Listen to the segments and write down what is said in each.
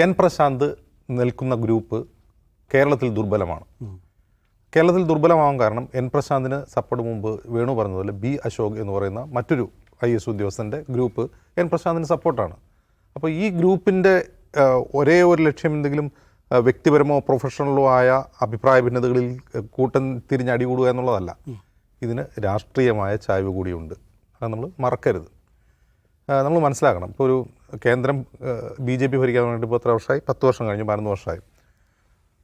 N Prashant നിൽക്കുന്ന group കേരളത്തിൽ ദുർബലമാണ്. കേരളത്തിൽ ദുർബലമാകാൻ കാരണം എൻ പ്രശാന്തിന് സപ്പോർട്ട് മുമ്പ് വേണു പറഞ്ഞതുപോലെ ബി അശോക് എന്ന് പറയുന്ന മറ്റൊരു IAS ഉദ്യോഗസ്ഥൻ്റെ ഗ്രൂപ്പ് എൻ പ്രശാന്തിന് സപ്പോർട്ടാണ്. അപ്പോൾ ഈ ഗ്രൂപ്പിൻ്റെ ഒരേ ഒരു ലക്ഷ്യം എന്തെങ്കിലും വ്യക്തിപരമോ പ്രൊഫഷണലോ ആയ അഭിപ്രായ ഭിന്നതകളിൽ കൂട്ടം തിരിഞ്ഞ് അടികൂടുക എന്നുള്ളതല്ല. ഇതിന് രാഷ്ട്രീയമായ ചായ്വ് കൂടിയുണ്ട്. അത് നമ്മൾ മറക്കരുത്. നമ്മൾ മനസ്സിലാക്കണം. ഇപ്പോൾ ഒരു കേന്ദ്രം BJP ഭരിക്കാൻ വേണ്ടി ഇപ്പോൾ എത്ര വർഷമായി? 10 വർഷം കഴിഞ്ഞു, 11 വർഷമായി.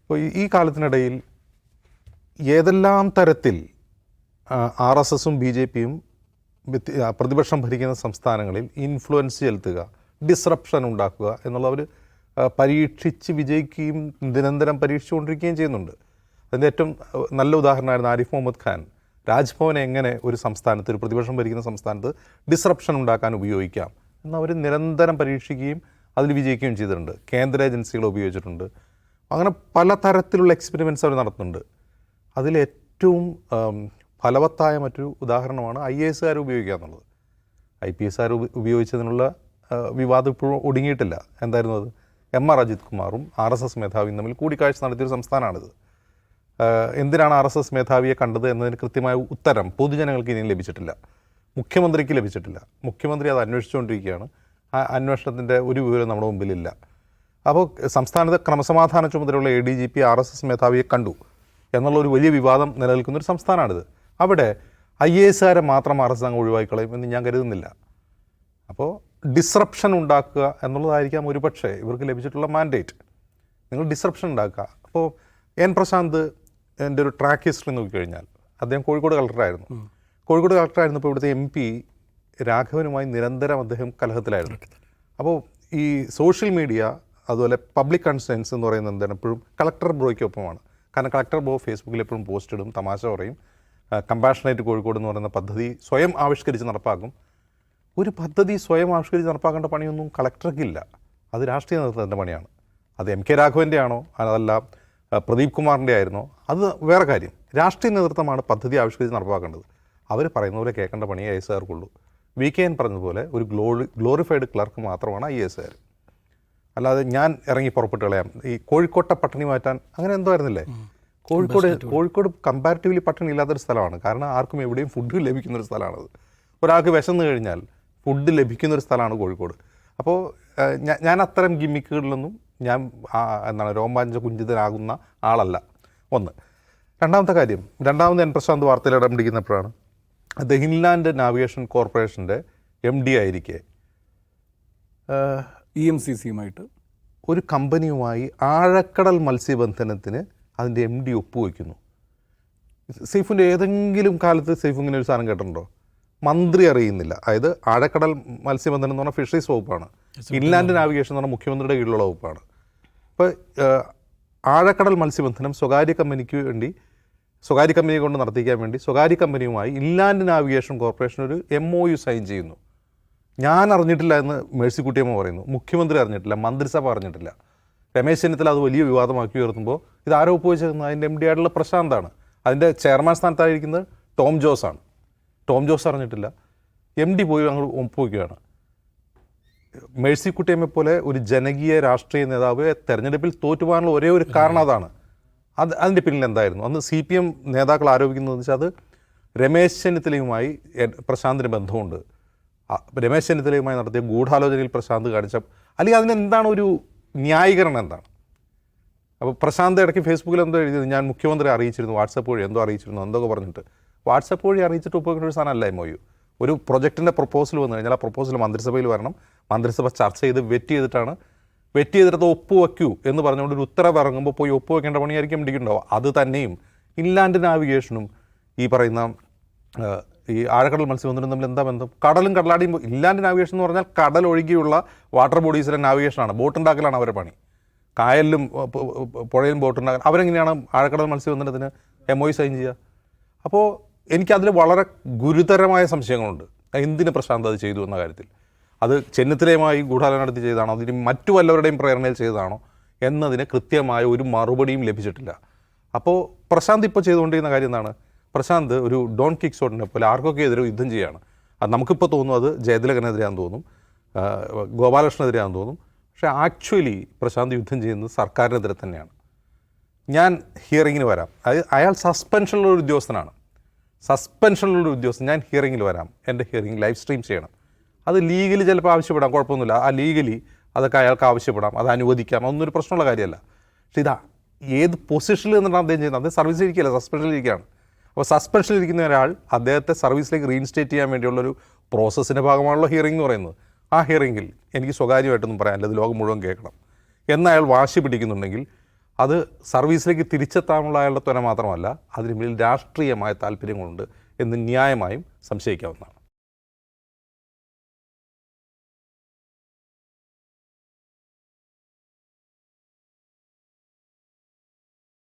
അപ്പോൾ ഈ കാലത്തിനിടയിൽ ഏതെല്ലാം തരത്തിൽ RSSും BJPയും പ്രതിപക്ഷം ഭരിക്കുന്ന സംസ്ഥാനങ്ങളിൽ ഇൻഫ്ലുവൻസ് ചെലുത്തുക, ഡിസ്റപ്ഷൻ ഉണ്ടാക്കുക എന്നുള്ള അവർ പരീക്ഷിച്ച് വിജയിക്കുകയും നിരന്തരം പരീക്ഷിച്ചുകൊണ്ടിരിക്കുകയും ചെയ്യുന്നുണ്ട്. അതിൻ്റെ ഏറ്റവും നല്ല ഉദാഹരണമായിരുന്നു ആരിഫ് മുഹമ്മദ് ഖാൻ. രാജ്ഭവനെ എങ്ങനെ ഒരു സംസ്ഥാനത്ത്, ഒരു പ്രതിപക്ഷം ഭരിക്കുന്ന സംസ്ഥാനത്ത് ഡിസ്റപ്ഷൻ ഉണ്ടാക്കാൻ ഉപയോഗിക്കാം എന്നവർ നിരന്തരം പരീക്ഷിക്കുകയും അതിൽ വിജയിക്കുകയും ചെയ്തിട്ടുണ്ട്. കേന്ദ്ര ഏജൻസികൾ ഉപയോഗിച്ചിട്ടുണ്ട്. അങ്ങനെ പല തരത്തിലുള്ള എക്സ്പെരിമെൻറ്റ്സ് അവർ നടത്തുന്നുണ്ട്. അതിലേറ്റവും ഫലവത്തായ മറ്റൊരു ഉദാഹരണമാണ് IASകാർ ഉപയോഗിക്കുക എന്നുള്ളത്. IPSകാർ ഉപയോഗിച്ചതിനുള്ള വിവാദം ഇപ്പോഴും ഒടുങ്ങിയിട്ടില്ല. എന്തായിരുന്നു അത്? MR അജിത് കുമാറും RSS മേധാവിയും തമ്മിൽ കൂടിക്കാഴ്ച നടത്തിയൊരു സംസ്ഥാനമാണിത്. എന്തിനാണ് RSS മേധാവിയെ കണ്ടത് എന്നതിന് കൃത്യമായ ഉത്തരം പൊതുജനങ്ങൾക്ക് ഇനിയും ലഭിച്ചിട്ടില്ല, മുഖ്യമന്ത്രിക്ക് ലഭിച്ചിട്ടില്ല. മുഖ്യമന്ത്രി അത് അന്വേഷിച്ചുകൊണ്ടിരിക്കുകയാണ്. ആ അന്വേഷണത്തിൻ്റെ ഒരു വിവരം നമ്മുടെ മുമ്പിലില്ല. അപ്പോൾ സംസ്ഥാനത്തെ ക്രമസമാധാന ചുമതലയുള്ള ADGP RSS മേധാവിയെ കണ്ടു എന്നുള്ളൊരു വലിയ വിവാദം നിലനിൽക്കുന്നൊരു സംസ്ഥാനമാണിത്. അവിടെ IASകാരെ മാത്രം RSS അങ്ങ് ഒഴിവാക്കിക്കളയും എന്ന് ഞാൻ കരുതുന്നില്ല. അപ്പോൾ ഡിസ്റപ്ഷൻ ഉണ്ടാക്കുക എന്നുള്ളതായിരിക്കാം ഒരുപക്ഷെ ഇവർക്ക് ലഭിച്ചിട്ടുള്ള മാൻഡേറ്റ്. നിങ്ങൾ ഡിസ്റപ്ഷൻ ഉണ്ടാക്കുക. അപ്പോൾ എൻ പ്രശാന്ത് എൻ്റെ ഒരു ട്രാക്ക് ഹിസ്റ്ററി നോക്കിക്കഴിഞ്ഞാൽ അദ്ദേഹം കോഴിക്കോട് കളക്ടറായിരുന്നു. കോഴിക്കോട് കളക്ടറായിരുന്നപ്പോൾ ഇവിടുത്തെ MP രാഘവനുമായി നിരന്തരം അദ്ദേഹം കലഹത്തിലായിരുന്നു. അപ്പോൾ ഈ സോഷ്യൽ മീഡിയ അതുപോലെ പബ്ലിക് കൺസേൺസ് എന്ന് പറയുന്നത് എന്താണ്, എപ്പോഴും കളക്ടർ ബ്രോയ്ക്കൊപ്പമാണ്. കാരണം കളക്ടർ ബ്രോ ഫേസ്ബുക്കിൽ എപ്പോഴും പോസ്റ്റ് ഇടും, തമാശ പറയും. കമ്പാഷനേറ്റ് കോഴിക്കോട് എന്ന് പറയുന്ന പദ്ധതി സ്വയം ആവിഷ്കരിച്ച് നടപ്പാക്കും. ഒരു പദ്ധതി സ്വയം ആവിഷ്കരിച്ച് നടപ്പാക്കേണ്ട പണിയൊന്നും കളക്ടർക്കില്ല. അത് രാഷ്ട്രീയ നേതൃത്വത്തിൻ്റെ പണിയാണ്. അത് MK രാഘവൻ്റെ ആണോ അതല്ല പ്രദീപ് കുമാറിൻ്റെ ആയിരുന്നോ അത് വേറെ കാര്യം. രാഷ്ട്രീയ നേതൃത്വമാണ് പദ്ധതി ആവിഷ്കരിച്ച് നടപ്പാക്കേണ്ടത്. അവർ പറയുന്ന പോലെ കേൾക്കേണ്ട പണിയെ IASകാർക്കുള്ളൂ. VKN പറഞ്ഞതുപോലെ ഒരു ഗ്ലോറിഫൈഡ് ക്ലർക്ക് മാത്രമാണ് IASകാർ. അല്ലാതെ ഞാൻ ഇറങ്ങി പുറപ്പെട്ട് കളയാം, ഈ കോഴിക്കോട്ടെ പട്ടിണി മാറ്റാൻ അങ്ങനെ എന്തോ ആയിരുന്നില്ലേ. കോഴിക്കോട് കമ്പാരിറ്റീവ്ലി പട്ടിണി ഇല്ലാത്തൊരു സ്ഥലമാണ്. കാരണം ആർക്കും എവിടെയും ഫുഡ് ലഭിക്കുന്നൊരു സ്ഥലമാണത്. ഒരാൾക്ക് വിശന്ന് കഴിഞ്ഞാൽ ഫുഡ് ലഭിക്കുന്നൊരു സ്ഥലമാണ് കോഴിക്കോട്. അപ്പോൾ ഞാൻ അത്തരം ഗിമ്മിക്കുകളിലൊന്നും ഞാൻ രോമാഞ്ച കുഞ്ചിതനാകുന്ന ആളല്ല. ഒന്ന്. രണ്ടാമത് എൻ പ്രശാന്ത് വാർത്തയിൽ ഇടം പിടിക്കുന്നപ്പോഴാണ് അദ്ദേഹം ഇൻലാൻഡ് നാവിഗേഷൻ കോർപ്പറേഷൻ്റെ MD ആയിരിക്കെ EMCCയുമായിട്ട് ഒരു കമ്പനിയുമായി ആഴക്കടൽ മത്സ്യബന്ധനത്തിന് അതിൻ്റെ MD ഒപ്പുവയ്ക്കുന്നു. സൈഫിൻ്റെ ഏതെങ്കിലും കാലത്ത് സൈഫ് ഇങ്ങനെ ഒരു സാധനം കേട്ടിട്ടുണ്ടോ? മന്ത്രി അറിയുന്നില്ല. അതായത് ആഴക്കടൽ മത്സ്യബന്ധനം എന്ന് പറഞ്ഞാൽ ഫിഷറീസ് വകുപ്പാണ്. ഇൻലാൻഡ് നാവിഗേഷൻ എന്ന് പറഞ്ഞാൽ മുഖ്യമന്ത്രിയുടെ കീഴിലുള്ള വകുപ്പാണ്. അപ്പോൾ ആഴക്കടൽ മത്സ്യബന്ധനം സ്വകാര്യ കമ്പനിയെ കൊണ്ട് നടത്തിക്കാൻ വേണ്ടി സ്വകാര്യ കമ്പനിയുമായി ഇൻലാൻഡ് നാവിഗേഷൻ കോർപ്പറേഷൻ ഒരു MOU സൈൻ ചെയ്യുന്നു. ഞാൻ അറിഞ്ഞിട്ടില്ല എന്ന് മേഴ്സിക്കുട്ടിയമ്മ പറയുന്നു. മുഖ്യമന്ത്രി അറിഞ്ഞിട്ടില്ല, മന്ത്രിസഭ അറിഞ്ഞിട്ടില്ല. രമേശ് ചെന്നിത്തല അത് വലിയ വിവാദമാക്കി ഉയർത്തുമ്പോൾ ഇത് ആരോ ഒപ്പുവെച്ചിരുന്നത് അതിൻ്റെ MD ആയിട്ടുള്ള പ്രശാന്താണ്. അതിൻ്റെ ചെയർമാൻ സ്ഥാനത്തായിരിക്കുന്നത് ടോം ജോസാണ്. ടോം ജോസ് അറിഞ്ഞിട്ടില്ല, MD പോയി അങ്ങ് ഒപ്പുവയ്ക്കുകയാണ്. മേഴ്സിക്കുട്ടിയമ്മയെ പോലെ ഒരു ജനകീയ രാഷ്ട്രീയ നേതാവ് തെരഞ്ഞെടുപ്പിൽ തോറ്റുപോകാനുള്ള ഒരേ ഒരു കാരണം അതാണ്. അതിൻ്റെ പിന്നിൽ എന്തായിരുന്നു? അന്ന് CPM നേതാക്കൾ ആരോപിക്കുന്നതെന്ന് വെച്ചാൽ അത് രമേശ് ചെന്നിത്തലയുമായി പ്രശാന്തിന് ബന്ധമുണ്ട്. രമേശ് ചെന്നിത്തലയുമായി നടത്തിയ ഗൂഢാലോചനയിൽ പ്രശാന്ത് കാണിച്ച, അല്ലെങ്കിൽ അതിനെന്താണ് ഒരു ന്യായീകരണം എന്താണ്? അപ്പോൾ പ്രശാന്ത് ഇടയ്ക്ക് ഫേസ്ബുക്കിൽ എന്തോ എഴുതിയത്, ഞാൻ മുഖ്യമന്ത്രി അറിയിച്ചിരുന്നു, വാട്സപ്പ് വഴി എന്തോ അറിയിച്ചിരുന്നു, എന്തൊക്കെ പറഞ്ഞിട്ട്. വാട്സപ്പ് വഴി അറിയിച്ചിട്ട് ഒപ്പുവെക്കുന്ന ഒരു സാധനമല്ല MOU. ഒരു പ്രൊജക്റ്റിൻ്റെ പ്രപ്പോസൽ വന്നു കഴിഞ്ഞാൽ ആ പ്രപ്പോസൽ മന്ത്രിസഭയിൽ വരണം. മന്ത്രിസഭ ചർച്ച ചെയ്ത് വെറ്റ് ചെയ്തിട്ട് ഒപ്പുവെക്കൂ എന്ന് പറഞ്ഞുകൊണ്ട് ഒരു ഉത്തരവ് ഇറങ്ങുമ്പോൾ പോയി ഒപ്പുവെക്കേണ്ട പണിയായിരിക്കും MDക്ക് ഉണ്ടാവുക. അത് തന്നെയും ഇൻലാൻഡ് നാവിഗേഷനും ഈ പറയുന്ന ഈ ആഴക്കടൽ മത്സ്യബന്ധനം തമ്മിൽ എന്താ ബന്ധം? കടലും കടലാടിയും. ഇൻലാൻഡ് നാവിഗേഷൻ എന്ന് പറഞ്ഞാൽ കടൽ ഒഴുകിയുള്ള വാട്ടർ ബോഡീസിലെ നാവിഗേഷനാണ്, ബോട്ടുണ്ടാക്കലാണ് അവരുടെ പണി. കായലിലും പുഴയിലും ബോട്ടുണ്ടാക്കാൻ അവരെങ്ങനെയാണ് ആഴക്കടൽ മത്സ്യബന്ധനത്തിന് MOU സൈൻ ചെയ്യുക? അപ്പോൾ എനിക്കതിൽ വളരെ ഗുരുതരമായ സംശയങ്ങളുണ്ട്. എന്തിന് പ്രശാന്ത് അത് ചെയ്തു എന്ന കാര്യത്തിൽ. അത് ചെന്നിത്തലയുമായി ഗൂഢാലോചന നടത്തി ചെയ്തതാണോ, അതിന് മറ്റു വല്ലവരുടെയും പ്രേരണയിൽ ചെയ്തതാണോ എന്നതിന് കൃത്യമായ ഒരു മറുപടിയും ലഭിച്ചിട്ടില്ല. അപ്പോൾ പ്രശാന്ത് ഇപ്പോൾ ചെയ്തുകൊണ്ടിരിക്കുന്ന കാര്യം എന്താണ്? പ്രശാന്ത് ഒരു ഡോൺ കിക്സോട്ടിനെ പോലെ ആർക്കൊക്കെ എതിരെ യുദ്ധം ചെയ്യുകയാണ്. അത് നമുക്കിപ്പോൾ തോന്നും അത് ജയതിലകനെതിരെയാണെന്ന് തോന്നും, ഗോപാലകൃഷ്ണനെതിരെയാണെന്ന് തോന്നും. പക്ഷേ ആക്ച്വലി പ്രശാന്ത് യുദ്ധം ചെയ്യുന്നത് സർക്കാരിനെതിരെ തന്നെയാണ്. ഞാൻ ഹിയറിങ്ങിന് വരാം, അയാൾ സസ്പെൻഷനിലുള്ള ഉദ്യോഗസ്ഥനാണ്, സസ്പെൻഷനിലുള്ള ഉദ്യോഗസ്ഥൻ, ഞാൻ ഹിയറിങ്ങിൽ വരാം, എൻ്റെ ഹിയറിങ് ലൈവ് സ്ട്രീം ചെയ്യണം. അത് ലീഗലി ചിലപ്പോൾ ആവശ്യപ്പെടാം, കുഴപ്പമൊന്നുമില്ല. ആ ലീഗലി അതൊക്കെ അയാൾക്ക് ആവശ്യപ്പെടാം, അത് അനുവദിക്കാം, അതൊന്നും ഒരു പ്രശ്നമുള്ള കാര്യമല്ല. പക്ഷേ ഇതാ ഏത് പൊസിഷനിൽ നിന്നാണ് അദ്ദേഹം ചെയ്യുന്നത്? അദ്ദേഹം സർവീസിലിരിക്കുകയല്ല, സസ്പെൻഷനിലിരിക്കുകയാണ്. അപ്പോൾ സസ്പെൻഷനിലിരിക്കുന്ന ഒരാൾ അദ്ദേഹത്തെ സർവീസിലേക്ക് റീഇൻസ്റ്റേറ്റ് ചെയ്യാൻ വേണ്ടിയുള്ളൊരു പ്രോസസ്സിൻ്റെ ഭാഗമാണല്ലോ ഹിയറിംഗ് എന്ന് പറയുന്നത്. ആ ഹിയറിങ്ങിൽ എനിക്ക് സ്വകാര്യമായിട്ടൊന്നും പറയാനില്ല, ഇത് ലോകം മുഴുവൻ കേൾക്കണം എന്ന് അയാൾ വാശി പിടിക്കുന്നുണ്ടെങ്കിൽ അത് സർവീസിലേക്ക് തിരിച്ചെത്താനുള്ള അയാളുടെ ത്വര മാത്രമല്ല, അതിന് മേൽ രാഷ്ട്രീയമായ താല്പര്യങ്ങളുണ്ട് എന്ന് ന്യായമായും സംശയിക്കാവുന്നതാണ്.